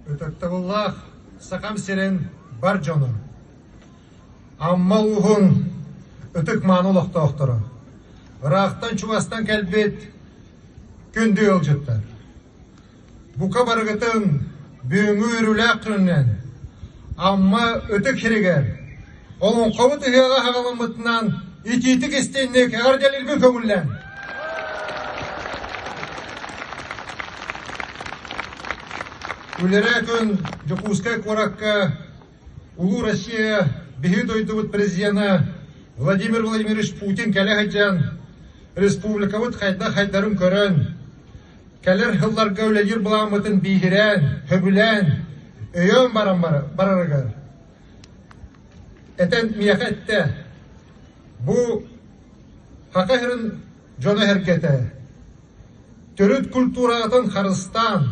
Ötöktəvullah saqam siren бар жону. Амма уғын өтік ману лоқта оқтыры. Рақтан чуастан кәлбет күнді өлжеттер. Бұқа барғытын бүйіңі үрілі ақырынан. Амма өтік херегер. Олың қауыт ұғыға хағалымытынан ититік істейіне кәғар дәлілгі көңіллән. Үлері күн Жокускай қораққа Улу Россия бейхет ойдығыт президенті Владимир Владимирович Путин кәлі ғайджан республикавыт қайда қайдарын көрін. Кәлер ғылларға өлелер бұламытын бейхірен, хөбілен, өйен барарығыр. Әтен мияқетті бұ хақағырын жоны әркеті. Түріт культурағытын Қарыстан,